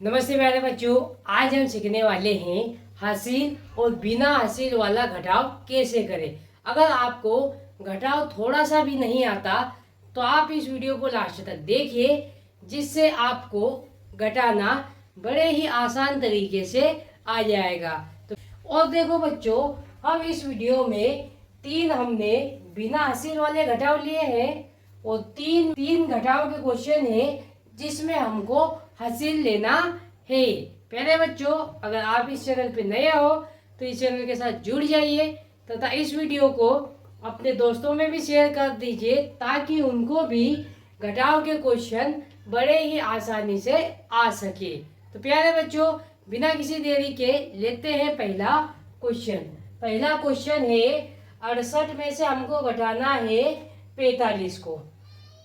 नमस्ते प्यारे बच्चों। आज हम सीखने वाले हैं हासिल और बिना हासिल वाला घटाव कैसे करें। अगर आपको घटाव थोड़ा सा भी नहीं आता तो आप इस वीडियो को लास्ट तक देखिए, जिससे आपको घटाना बड़े ही आसान तरीके से आ जाएगा। तो और देखो बच्चों, हम इस वीडियो में हमने बिना हासिल वाले घटाव लिए हैं और तीन घटाव के क्वेश्चन है जिसमें हमको हासिल लेना है। पहले बच्चों, अगर आप इस चैनल पे नए हो तो इस चैनल के साथ जुड़ जाइए तथा इस वीडियो को अपने दोस्तों में भी शेयर कर दीजिए ताकि उनको भी घटाव के क्वेश्चन बड़े ही आसानी से आ सके। तो प्यारे बच्चों, बिना किसी देरी के लेते हैं पहला क्वेश्चन। पहला क्वेश्चन है 68 में से हमको घटाना है 45 को।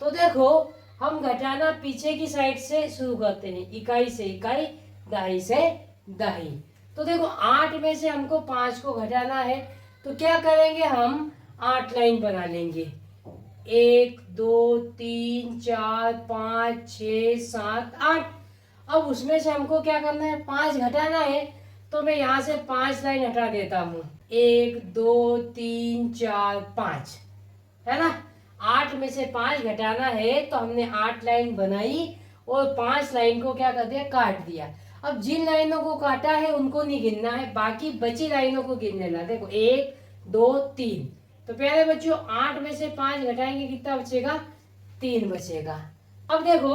तो देखो, हम घटाना पीछे की साइड से शुरू करते हैं, इकाई से इकाई, दहाई से दहाई। तो देखो, 8 में से हमको 5 को घटाना है तो क्या करेंगे, हम 8 लाइन बना लेंगे। 1 2 3 4 5 6 7 8। अब उसमें से हमको क्या करना है, 5 घटाना है तो मैं यहाँ से 5 लाइन हटा देता हूँ। 1 2 3 4 5, है ना। 8 में से 5 घटाना है तो हमने 8 लाइन बनाई और 5 लाइन को क्या कर दिया, काट दिया। अब जिन लाइनों को काटा है उनको नहीं गिनना है, बाकी बची लाइनों को गिन लेना। देखो 1 2 3। तो प्यारे बच्चों, 8 में से 5 घटाएंगे, कितना बचेगा, 3 बचेगा। अब देखो,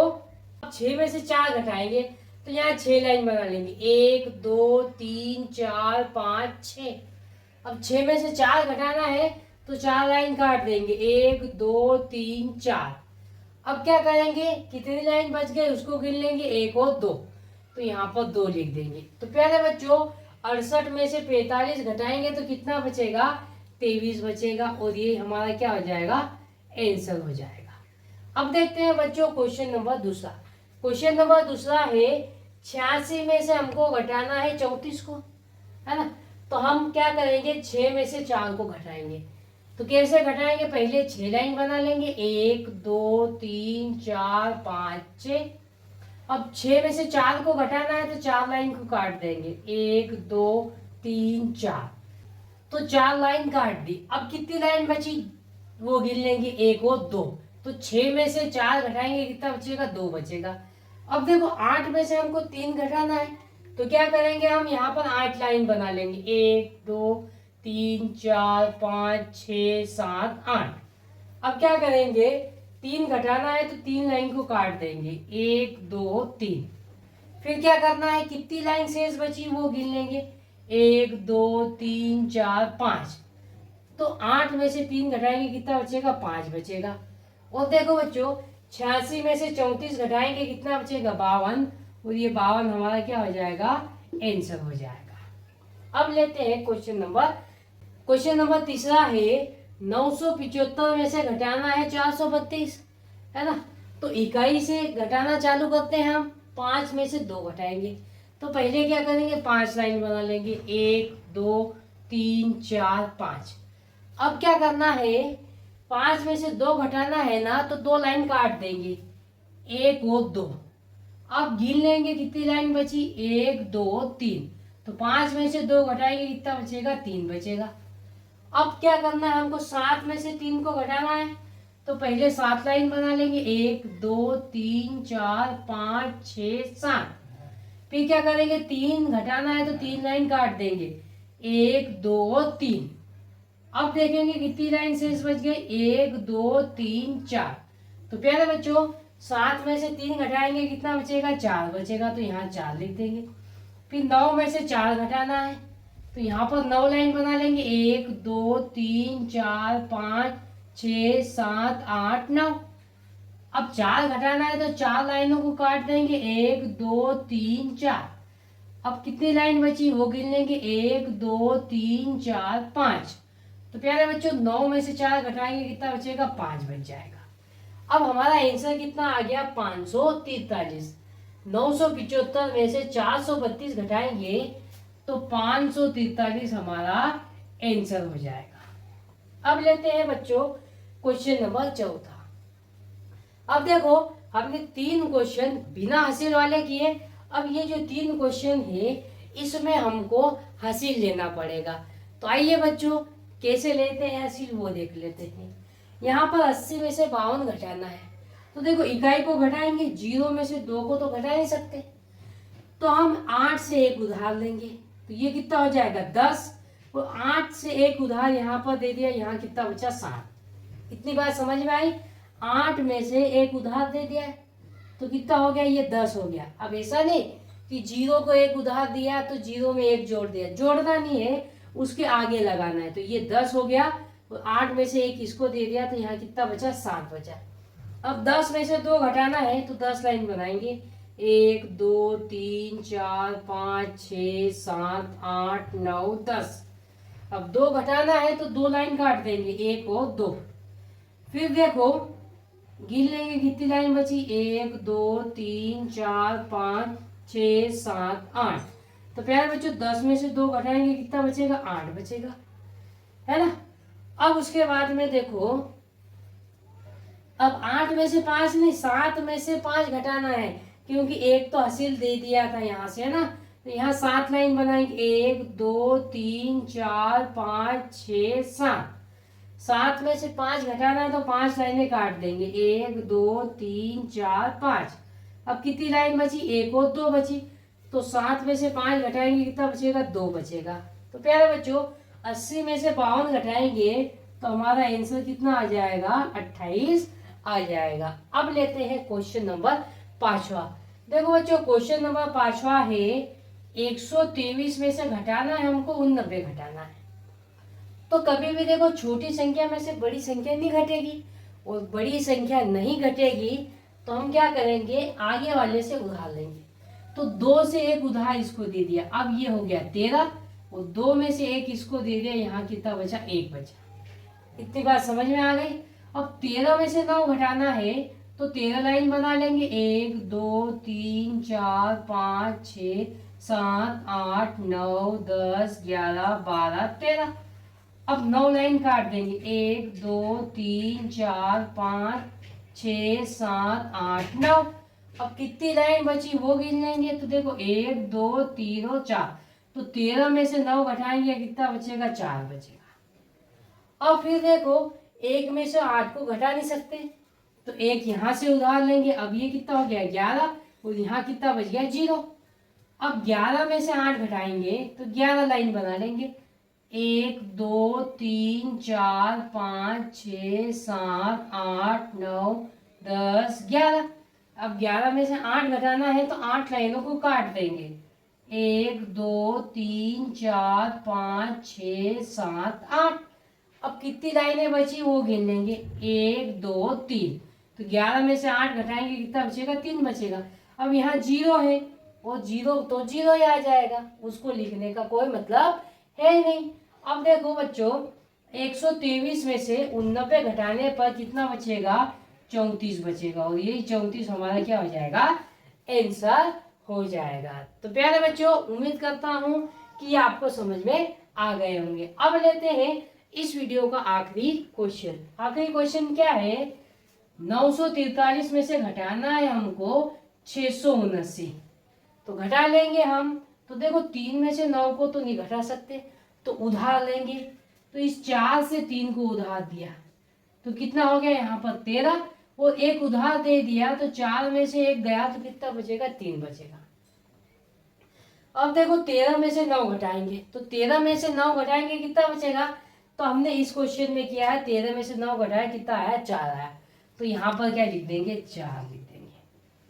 अब 6 में से 4 घटाएंगे तो यहाँ 6 लाइन बना लेंगे। 1 2 3 4 5 6। अब 6 में से 4 घटाना है तो 4 लाइन काट देंगे। 1 2 3 4। अब क्या करेंगे, कितनी लाइन बच गई उसको गिन लेंगे, 1 और 2। तो यहाँ पर 2 लिख देंगे। तो प्यारे बच्चों, 68 में से 45 घटाएंगे तो कितना बचेगा, 23 बचेगा और ये हमारा क्या हो जाएगा, आंसर हो जाएगा। अब देखते हैं बच्चों क्वेश्चन नंबर दूसरा। क्वेश्चन नंबर दूसरा है 86 में से हमको घटाना है 34 को, है ना। तो हम क्या करेंगे, 6 में से 4 को घटाएंगे। तो कैसे घटाएंगे, पहले 6 लाइन बना लेंगे। 1 2 3 4 5 6। अब 6 में से 4 को घटाना है तो 4 लाइन को काट देंगे। 1 2 3 4। तो 4 लाइन काट दी। अब कितनी लाइन बची वो गिन लेंगे, 1 और 2। तो 6 में से 4 घटाएंगे, कितना बचेगा, 2 बचेगा। अब देखो, 8 में से हमको 3 घटाना है तो क्या करेंगे, हम यहाँ पर 8 लाइन बना लेंगे। 1 2 3 4 5 6 7 8। अब क्या करेंगे, 3 घटाना है तो 3 लाइन को काट देंगे। 1 2 3। फिर क्या करना है, कितनी लाइन शेष बची वो गिन लेंगे। 1 2 3 4 5। तो 8 में से 3 घटाएंगे, कितना बचेगा, 5 बचेगा। और देखो बच्चों, 86 में से 34 घटाएंगे, कितना बचेगा, 52। और ये 52 हमारा क्या हो जाएगा, आंसर हो जाएगा। अब लेते हैं क्वेश्चन नंबर तीसरा है 975 में से घटाना है 432, है ना। तो इकाई से घटाना चालू करते हैं हम। 5 में से 2 घटाएंगे तो पहले क्या करेंगे, 5 लाइन बना लेंगे। 1 2 3 4 5। अब क्या करना है, 5 में से 2 घटाना है ना तो 2 लाइन काट देंगे। 1 और 2। अब गिन लेंगे कितनी लाइन बची, 1 2 3। तो 5 में से 2 घटाएंगे, कितना बचेगा, 3 बचेगा। अब क्या करना है, हमको 7 में से 3 को घटाना है तो पहले 7 लाइन बना लेंगे। 1 2 3 4 5 6 7। फिर क्या करेंगे, 3 घटाना है तो 3 लाइन काट देंगे। 1 2 3। अब देखेंगे कितनी लाइन शेष बच गई, 1 2 3 4। तो प्यारे बच्चों, 7 में से 3 घटाएंगे, कितना बचेगा, 4 बचेगा। तो यहाँ 4 लिख देंगे। फिर 9 में से 4 घटाना है तो यहाँ पर 9 लाइन बना लेंगे। 1 2 3 4 5 6 7 8 9। अब 4 घटाना है तो 4 लाइनों को काट देंगे। 1 2 3 4। अब कितनी लाइन बची वो गिन लेंगे। 1 2 3 4 5। तो प्यारे बच्चों, 9 में से 4 घटाएंगे, कितना बचेगा, 5 बच जाएगा। अब हमारा आंसर कितना आ गया, 543। 975 में से 432 घटाएंगे तो 543 हमारा आंसर हो जाएगा। अब लेते हैं बच्चों क्वेश्चन नंबर चौथा। अब देखो, हमने 3 क्वेश्चन बिना हासिल वाले किए अब ये जो 3 क्वेश्चन है इसमें हमको हासिल लेना पड़ेगा। तो आइए बच्चों कैसे लेते हैं हासिल वो देख लेते हैं। यहाँ पर 80 में से 52 घटाना है, तो देखो इकाई को घटाएंगे, 0 में से 2 को तो घटा नहीं सकते, तो हम 8 से 1 उधार लेंगे, तो ये कितना हो जाएगा 10, और 8 से 1 उधार यहाँ पर दे दिया, यहाँ कितना बचा 7। इतनी बात समझ में आई। 8 में से 1 उधार दे दिया तो कितना हो गया, ये 10 हो गया। अब ऐसा नहीं कि 0 को 1 उधार दिया तो 0 में 1 जोड़ दिया, जोड़ना नहीं है, उसके आगे लगाना है। तो ये 10 हो गया, और 8 में से 1 इसको दे दिया तो यहाँ कितना बचा 7 बचा। अब 10 में से 2 घटाना है तो 10 लाइन बनाएंगे, 1 2 3 4 5 6 7 8 9 10। अब 2 घटाना है तो 2 लाइन काट देंगे, 1 और 2। फिर देखो गिन लेंगे कितनी लाइन बची, 1 2 3 4 5 6 7 8। तो प्यारे बच्चों 10 में से 2 घटाएंगे कितना बचेगा, 8 बचेगा, है ना। अब उसके बाद में देखो, अब 8 में से 5 नहीं, 7 में से 5 घटाना है, क्योंकि 1 तो हासिल दे दिया था यहाँ से, है ना। तो यहाँ 7 लाइन बनाएंगे, 1 2 3 4 5 6 7। 7 में से 5 घटाना है तो 5 लाइनें काट देंगे, 1 2 3 4 5। अब कितनी लाइन बची, 1 और 2 बची, तो 7 में से 5 घटाएंगे कितना बचेगा, 2 बचेगा। तो प्यारे बच्चों 80 में से 52 घटाएंगे तो हमारा आंसर कितना आ जाएगा, 28 आ जाएगा। अब लेते हैं क्वेश्चन नंबर 5वां। देखो बच्चों क्वेश्चन नंबर 5वां है, 123 में से घटाना है हमको 89 घटाना है। तो कभी भी देखो छोटी संख्या में से बड़ी संख्या नहीं घटेगी, और बड़ी संख्या नहीं घटेगी तो हम क्या करेंगे, आगे वाले से उधार लेंगे। तो 2 से 1 उधार इसको दे दिया, अब ये हो गया 13, और 2 में से 1 इसको दे दिया, यहाँ कितना बचा, 1 बचा। इतनी बात समझ में आ गई। अब 13 में से 9 घटाना है तो 13 लाइन बना लेंगे, 1 2 3 4 5 6 7 8 9 10 11 12 13। अब 9 लाइन काट देंगे, 1 2 3 4 5 6 7 8 9। अब कितनी लाइन बची वो गिन लेंगे, तो देखो 1 2 3 और 4, तो 13 में से 9 घटाएंगे कितना बचेगा, 4 बचेगा। अब फिर देखो 1 में से 8 को घटा नहीं सकते, तो 1 यहाँ से उधार लेंगे, अब ये कितना हो गया 11, और यहाँ कितना बच गया 0। अब 11 में से 8 घटाएंगे तो 11 लाइन बना लेंगे, 1 2 3 4 5 6 7 8 9 10 11। अब 11 में से 8 घटाना है तो 8 लाइनों को काट देंगे, 1 2 3 4 5 6 7 8। अब कितनी लाइनें बची वो गिन लेंगे, 1 2 3। तो 11 में से 8 घटाएंगे कितना बचेगा, 3 बचेगा। अब यहाँ 0 है, और 0 तो 0 ही आ जाएगा, उसको लिखने का कोई मतलब है ही नहीं। अब देखो बच्चों 123 में से 89 घटाने पर कितना बचेगा, 34 बचेगा, और यही 34 हमारा क्या हो जाएगा, आंसर हो जाएगा। तो प्यारे बच्चों उम्मीद करता हूँ कि आपको समझ में आ गए होंगे। अब लेते हैं इस वीडियो का आखिरी क्वेश्चन। आखिरी क्वेश्चन क्या है, 943 में से घटाना है हमको 679, तो घटा लेंगे हम। तो देखो 3 में से 9 को तो नहीं घटा सकते, तो उधार लेंगे, तो इस 4 से 3 को उधार दिया तो कितना हो गया, यहाँ पर 13, और 1 उधार दे दिया तो 4 में से 1 गया तो कितना बचेगा, 3 बचेगा। अब देखो 13 में से 9 घटाएंगे, तो 13 में से 9 घटाएंगे कितना बचेगा, तो हमने इस क्वेश्चन में किया है 13 में से 9 घटाया कितना आया, 4 आया, तो यहाँ पर क्या लिख देंगे, 4 लिख देंगे,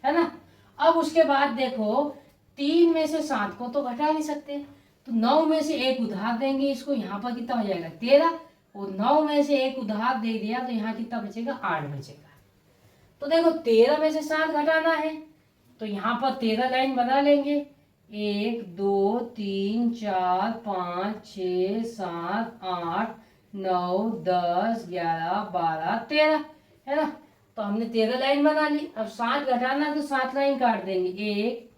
है ना। अब उसके बाद देखो 3 में से 7 को तो घटा नहीं सकते, तो 9 में से 1 उधार देंगे इसको, यहाँ पर कितना हो जाएगा 13, और 9 में से 1 उधार दे दिया तो यहाँ कितना बचेगा, 8 बचेगा। तो देखो 13 में से 7 घटाना है तो यहाँ पर 13 लाइन बना लेंगे, 1 2 3 4 5 6 7 8 9 10 11 12 13, है ना। तो हमने 13 लाइन बना ली। अब 7 घटाना है तो 7 लाइन काट देंगे, 1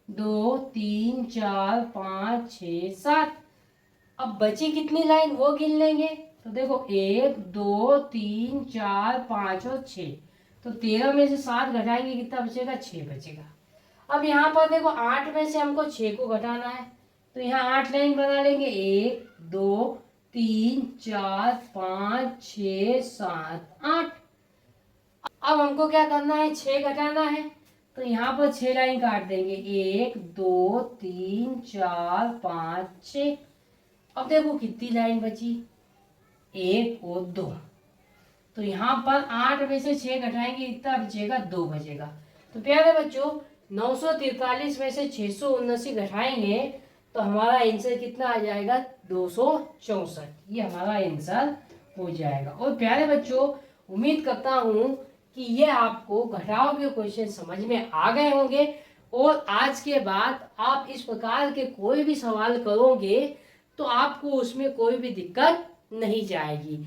2 3 4 5 6 7। अब बची कितनी लाइन वो गिन लेंगे, तो देखो 1 2 3 4 5 और 6, तो 13 में से 7 घटाएंगे कितना बचेगा, 6 बचेगा। अब यहाँ पर देखो 8 में से हमको 6 को घटाना है, तो यहाँ 8 लाइन बना लेंगे। 1 2 3 4 5 6 7 8। अब हमको क्या करना है, 6 घटाना है, तो यहाँ पर 6 लाइन काट देंगे। 1 2 3 4 5 6। अब देखो कितनी लाइन बची, 1 और 2। तो यहाँ पर 8 में से 6 घटाएंगे, इतना बचेगा, 2 बचेगा। तो प्यारे बच्चों 943 में से 679 घटाएंगे तो हमारा आंसर कितना आ जाएगा, 264। ये हमारा आंसर हो जाएगा। और प्यारे बच्चों उम्मीद करता हूँ कि ये आपको घटाव के क्वेश्चन समझ में आ गए होंगे, और आज के बाद आप इस प्रकार के कोई भी सवाल करोगे तो आपको उसमें कोई भी दिक्कत नहीं जाएगी।